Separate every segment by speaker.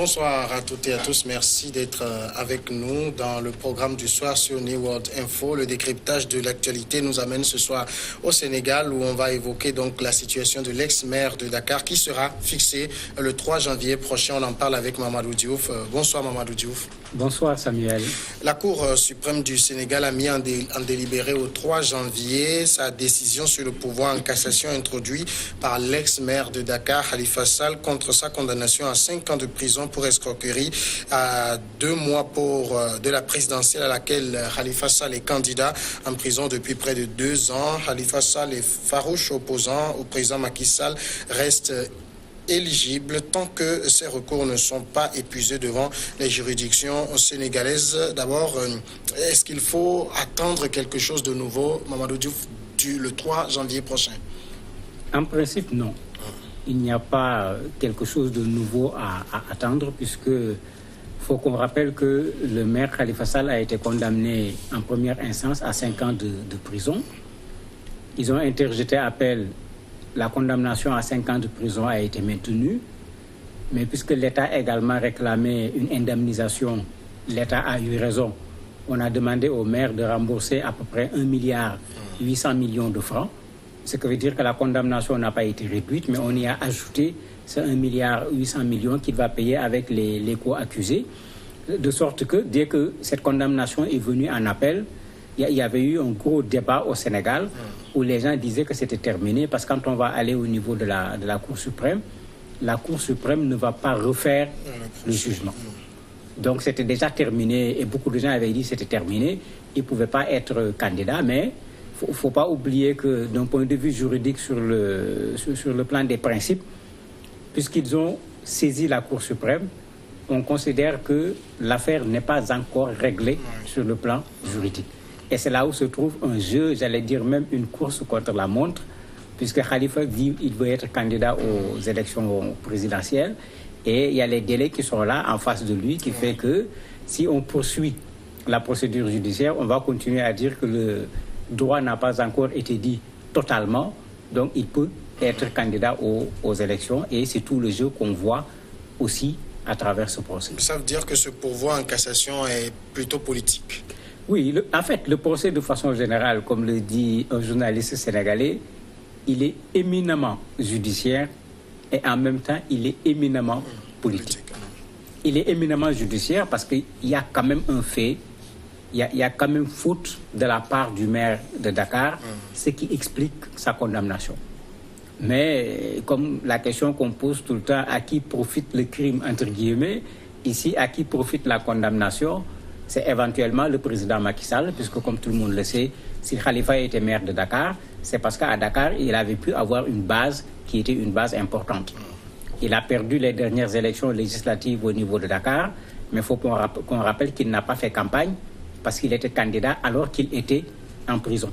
Speaker 1: Bonsoir à toutes et à tous. Merci d'être avec nous dans le programme du soir sur New World Info. Le décryptage de l'actualité nous amène ce soir au Sénégal où on va évoquer donc la situation de l'ex-maire de Dakar qui sera fixée le 3 janvier prochain. On en parle avec Mamadou Diouf. Bonsoir Mamadou Diouf.
Speaker 2: Bonsoir Samuel.
Speaker 1: La Cour suprême du Sénégal a mis en délibéré au 3 janvier sa décision sur le pouvoir en cassation introduit par l'ex-maire de Dakar, Khalifa Sall, contre sa condamnation à 5 ans de prison pour escroquerie, à 2 mois de la présidentielle à laquelle Khalifa Sall est candidat, en prison depuis près de 2 ans. Khalifa Sall est farouche opposant au président Macky Sall, reste éligible tant que ces recours ne sont pas épuisés devant les juridictions sénégalaises. D'abord, est-ce qu'il faut attendre quelque chose de nouveau, Mamadou Diouf, le 3 janvier prochain?
Speaker 2: En principe, non. Il n'y a pas quelque chose de nouveau à attendre puisque faut qu'on rappelle que le maire Khalifa Sall a été condamné en première instance à 5 ans de prison. Ils ont interjeté appel. La condamnation à 5 ans de prison a été maintenue, mais puisque l'État a également réclamé une indemnisation, l'État a eu raison. On a demandé au maire de rembourser à peu près 1,8 milliard de francs, ce qui veut dire que la condamnation n'a pas été réduite, mais on y a ajouté ce 1,8 milliard qu'il va payer avec les co-accusés, de sorte que dès que cette condamnation est venue en appel, il y avait eu un gros débat au Sénégal où les gens disaient que c'était terminé parce que quand on va aller au niveau de la Cour suprême, la Cour suprême ne va pas refaire le jugement. Donc c'était déjà terminé et beaucoup de gens avaient dit que c'était terminé. Ils ne pouvaient pas être candidats, mais il ne faut pas oublier que d'un point de vue juridique sur le plan des principes, puisqu'ils ont saisi la Cour suprême, on considère que l'affaire n'est pas encore réglée sur le plan juridique. Et c'est là où se trouve un jeu, j'allais dire même une course contre la montre, puisque Khalifa dit qu'il veut être candidat aux élections présidentielles. Et il y a les délais qui sont là en face de lui, qui fait que si on poursuit la procédure judiciaire, on va continuer à dire que le droit n'a pas encore été dit totalement. Donc il peut être candidat aux élections. Et c'est tout le jeu qu'on voit aussi à travers ce procès.
Speaker 1: Ça veut dire que ce pourvoi en cassation est plutôt politique?
Speaker 2: Oui, en fait, le procès de façon générale, comme le dit un journaliste sénégalais, il est éminemment judiciaire et en même temps, il est éminemment politique. Il est éminemment judiciaire parce qu'il y a quand même un fait, il y a quand même faute de la part du maire de Dakar, ce qui explique sa condamnation. Mais comme la question qu'on pose tout le temps, à qui profite le crime, entre guillemets, ici, à qui profite la condamnation, c'est éventuellement le président Macky Sall, puisque comme tout le monde le sait, si Khalifa était maire de Dakar, c'est parce qu'à Dakar, il avait pu avoir une base qui était une base importante. Il a perdu les dernières élections législatives au niveau de Dakar, mais il faut qu'on rappelle qu'il n'a pas fait campagne parce qu'il était candidat alors qu'il était en prison.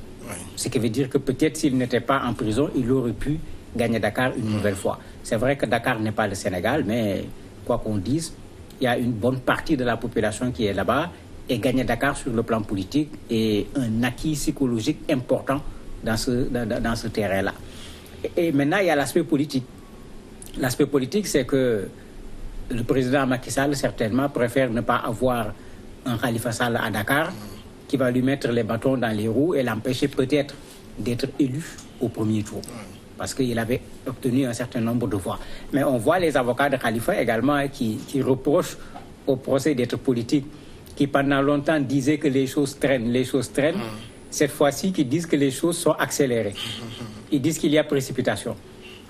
Speaker 2: Ce qui veut dire que peut-être s'il n'était pas en prison, il aurait pu gagner Dakar une nouvelle fois. C'est vrai que Dakar n'est pas le Sénégal, mais quoi qu'on dise, il y a une bonne partie de la population qui est là-bas. Et gagner Dakar sur le plan politique est un acquis psychologique important dans ce terrain-là. Et maintenant, il y a l'aspect politique. L'aspect politique, c'est que le président Macky Sall, certainement, préfère ne pas avoir un Khalifa Sall à Dakar qui va lui mettre les bâtons dans les roues et l'empêcher peut-être d'être élu au premier tour. Parce qu'il avait obtenu un certain nombre de voix. Mais on voit les avocats de Khalifa également qui reprochent au procès d'être politique, qui pendant longtemps disaient que les choses traînent. Cette fois-ci, qui disent que les choses sont accélérées. Ils disent qu'il y a précipitation.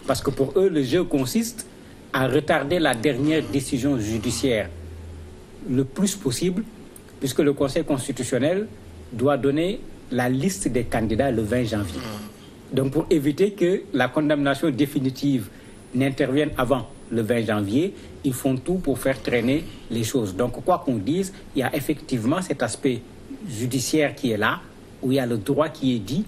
Speaker 2: Parce que pour eux, le jeu consiste à retarder la dernière décision judiciaire le plus possible, puisque le Conseil constitutionnel doit donner la liste des candidats le 20 janvier. Donc pour éviter que la condamnation définitive n'intervienne avant le 20 janvier, ils font tout pour faire traîner les choses. Donc quoi qu'on dise, il y a effectivement cet aspect judiciaire qui est là, où il y a le droit qui est dit,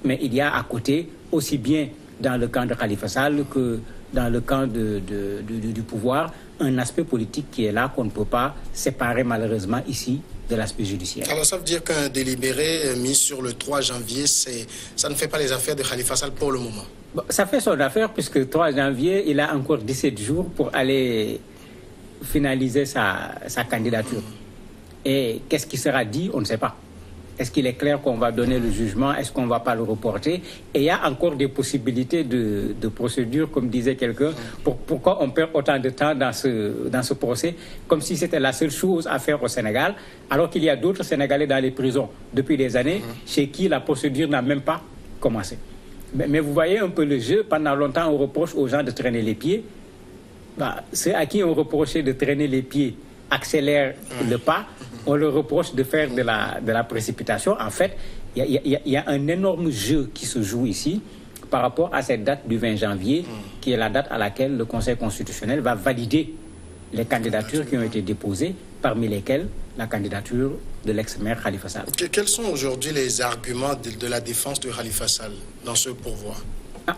Speaker 2: mais il y a à côté, aussi bien dans le camp de Khalifa Sall que dans le camp du pouvoir, un aspect politique qui est là qu'on ne peut pas séparer malheureusement ici de l'aspect judiciaire.
Speaker 1: Alors ça veut dire qu'un délibéré mis sur le 3 janvier, ça ne fait pas les affaires de Khalifa Sall pour le moment?
Speaker 2: Bon, ça fait son affaire puisque le 3 janvier, il a encore 17 jours pour aller finaliser sa candidature. Et qu'est-ce qui sera dit? On ne sait pas. Est-ce qu'il est clair qu'on va donner le jugement? Est-ce qu'on ne va pas le reporter? Et il y a encore des possibilités de procédure, comme disait quelqu'un. Pourquoi on perd autant de temps dans ce procès, comme si c'était la seule chose à faire au Sénégal, alors qu'il y a d'autres Sénégalais dans les prisons depuis des années, chez qui la procédure n'a même pas commencé. Mais vous voyez un peu le jeu. Pendant longtemps, on reproche aux gens de traîner les pieds. Ceux à qui on reprochait de traîner les pieds accélèrent le pas. On leur reproche de faire de la précipitation. En fait, il y a un énorme jeu qui se joue ici par rapport à cette date du 20 janvier, qui est la date à laquelle le Conseil constitutionnel va valider les candidatures qui ont été déposées, parmi lesquelles la candidature de l'ex-maire Khalifa Sall.
Speaker 1: Quels sont aujourd'hui les arguments de la défense de Khalifa Sall dans ce pourvoi?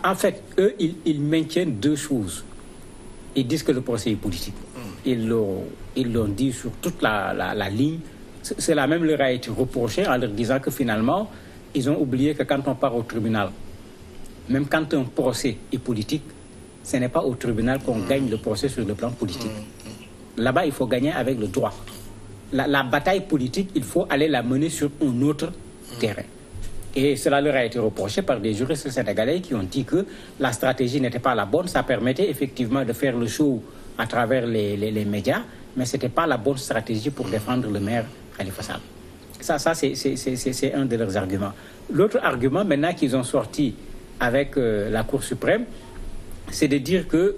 Speaker 2: En fait, eux, ils maintiennent deux choses. Ils disent que le procès est politique. Ils l'ont dit sur toute la ligne. Cela même leur a été reproché en leur disant que finalement, ils ont oublié que quand on part au tribunal, même quand un procès est politique, ce n'est pas au tribunal qu'on gagne le procès sur le plan politique. Là-bas, il faut gagner avec le droit. La bataille politique, il faut aller la mener sur un autre terrain. Et cela leur a été reproché par des juristes sénégalais qui ont dit que la stratégie n'était pas la bonne. Ça permettait effectivement de faire le show à travers les médias, mais ce n'était pas la bonne stratégie pour défendre le maire Khalifa Sall. Ça c'est un de leurs arguments. L'autre argument, maintenant qu'ils ont sorti avec la Cour suprême, c'est de dire que,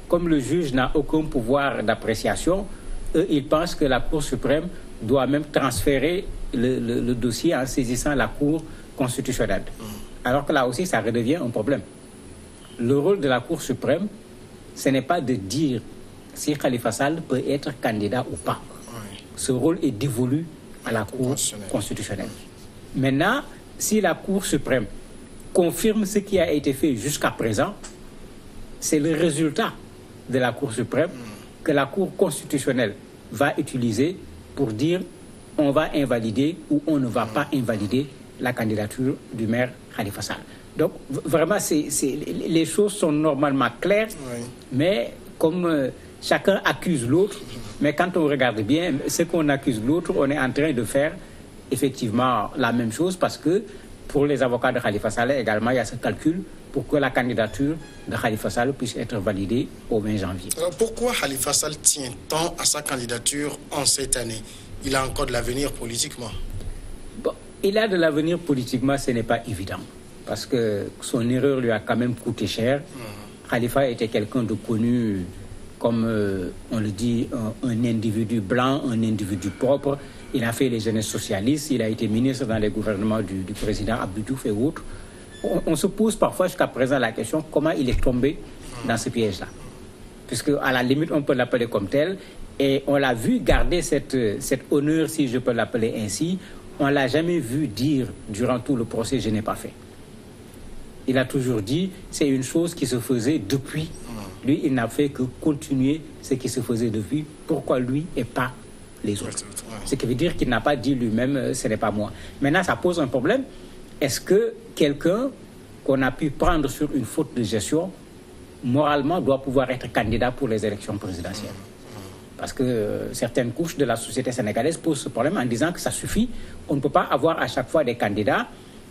Speaker 2: comme le juge n'a aucun pouvoir d'appréciation, eux, ils pensent que la Cour suprême doit même transférer le dossier en saisissant la Cour constitutionnelle. Alors que là aussi, ça redevient un problème. Le rôle de la Cour suprême, ce n'est pas de dire si Khalifa Sall peut être candidat ou pas. Ce rôle est dévolu à la Cour constitutionnelle. Maintenant, si la Cour suprême confirme ce qui a été fait jusqu'à présent, c'est le résultat de la Cour suprême que la Cour constitutionnelle va utiliser pour dire on va invalider ou on ne va pas invalider la candidature du maire Khalifa Sall. Donc, vraiment, les choses sont normalement claires, mais comme chacun accuse l'autre, mais quand on regarde bien, ce qu'on accuse l'autre, on est en train de faire effectivement la même chose, parce que pour les avocats de Khalifa Sall également, il y a ce calcul pour que la candidature de Khalifa Sall puisse être validée au 20 janvier.
Speaker 1: Alors pourquoi Khalifa Sall tient tant à sa candidature en cette année? Il a encore de l'avenir politiquement.
Speaker 2: Bon, il a de l'avenir politiquement, ce n'est pas évident, parce que son erreur lui a quand même coûté cher. Khalifa était quelqu'un de connu comme, on le dit, un individu blanc, un individu propre. Il a fait les jeunesses socialistes, il a été ministre dans les gouvernements du président Abdou Diouf et autres. On se pose parfois jusqu'à présent la question comment il est tombé dans ce piège-là. Puisque à la limite, on peut l'appeler comme tel. Et on l'a vu garder cet honneur, si je peux l'appeler ainsi. On ne l'a jamais vu dire durant tout le procès, je n'ai pas fait. Il a toujours dit, c'est une chose qui se faisait depuis. Lui, il n'a fait que continuer ce qui se faisait depuis. Pourquoi lui et pas les autres? Ce qui veut dire qu'il n'a pas dit lui-même, ce n'est pas moi. Maintenant, ça pose un problème. Est-ce que quelqu'un qu'on a pu prendre sur une faute de gestion, moralement, doit pouvoir être candidat pour les élections présidentielles? Parce que certaines couches de la société sénégalaise posent ce problème en disant que ça suffit. On ne peut pas avoir à chaque fois des candidats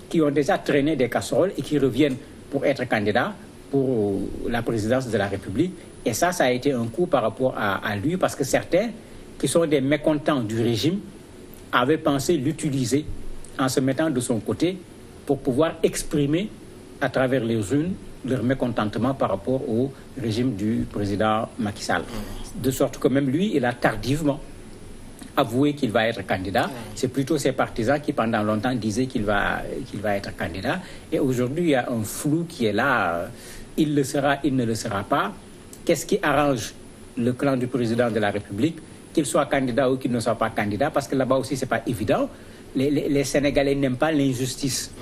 Speaker 2: qui ont déjà traîné des casseroles et qui reviennent pour être candidats pour la présidence de la République. Et ça a été un coup par rapport à lui, parce que certains qui sont des mécontents du régime avaient pensé l'utiliser en se mettant de son côté pour pouvoir exprimer à travers les urnes leur mécontentement par rapport au régime du président Macky Sall. De sorte que même lui, il a tardivement avoué qu'il va être candidat. C'est plutôt ses partisans qui pendant longtemps disaient qu'il va être candidat. Et aujourd'hui, il y a un flou qui est là. Il le sera, il ne le sera pas. Qu'est-ce qui arrange le clan du président de la République, qu'il soit candidat ou qu'il ne soit pas candidat? Parce que là-bas aussi, ce n'est pas évident. Les Sénégalais n'aiment pas l'injustice.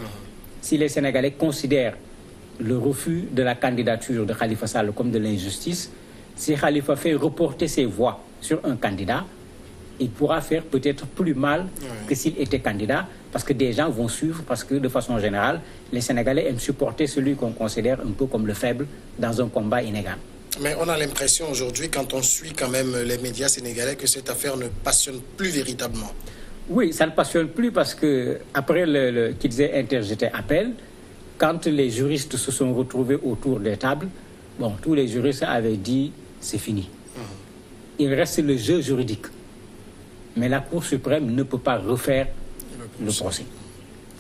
Speaker 2: Si les Sénégalais considèrent le refus de la candidature de Khalifa Sall comme de l'injustice, si Khalifa fait reporter ses voix sur un candidat, il pourra faire peut-être plus mal que s'il était candidat, parce que des gens vont suivre, parce que de façon générale, les Sénégalais aiment supporter celui qu'on considère un peu comme le faible dans un combat inégal.
Speaker 1: Mais on a l'impression aujourd'hui, quand on suit quand même les médias sénégalais, que cette affaire ne passionne plus véritablement.
Speaker 2: Oui, ça ne passionne plus parce que après qu'ils aient interjeté appel, quand les juristes se sont retrouvés autour des tables, bon, tous les juristes avaient dit c'est fini. Il reste le jeu juridique. Mais la Cour suprême ne peut pas refaire le procès.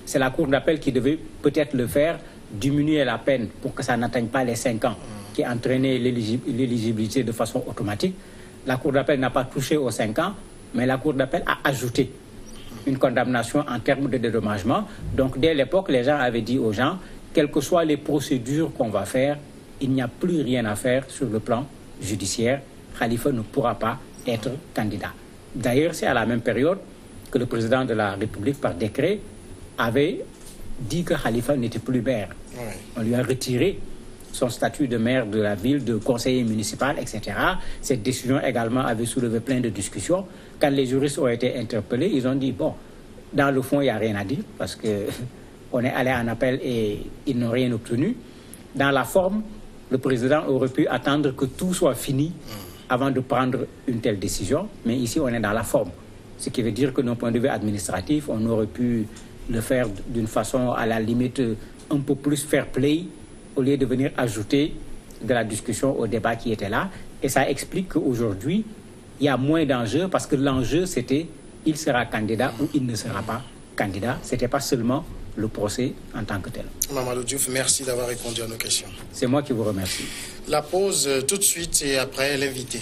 Speaker 2: C'est la Cour d'appel qui devait peut-être le faire, diminuer la peine pour que ça n'atteigne pas les 5 ans qui entraînait l'éligibilité de façon automatique. La Cour d'appel n'a pas touché aux 5 ans, mais la Cour d'appel a ajouté une condamnation en termes de dédommagement. Donc, dès l'époque, les gens avaient dit aux gens, quelles que soient les procédures qu'on va faire, il n'y a plus rien à faire sur le plan judiciaire. Khalifa ne pourra pas être candidat. D'ailleurs, c'est à la même période que le président de la République, par décret, avait dit que Khalifa n'était plus maire. Oui. On lui a retiré son statut de maire de la ville, de conseiller municipal, etc. Cette décision également avait soulevé plein de discussions. Quand les juristes ont été interpellés, ils ont dit, bon, dans le fond, il n'y a rien à dire, parce qu'on est allé en appel et ils n'ont rien obtenu. Dans la forme, le président aurait pu attendre que tout soit fini avant de prendre une telle décision. Mais ici, on est dans la forme. Ce qui veut dire que d'un point de vue administratif, on aurait pu le faire d'une façon, à la limite, un peu plus fair play, au lieu de venir ajouter de la discussion au débat qui était là. Et ça explique qu'aujourd'hui, il y a moins d'enjeux, parce que l'enjeu, c'était il sera candidat ou il ne sera pas candidat. Ce n'était pas seulement le procès en tant que tel.
Speaker 1: Mamadou Diouf, merci d'avoir répondu à nos questions.
Speaker 2: C'est moi qui vous remercie.
Speaker 1: La pause tout de suite et après l'invité.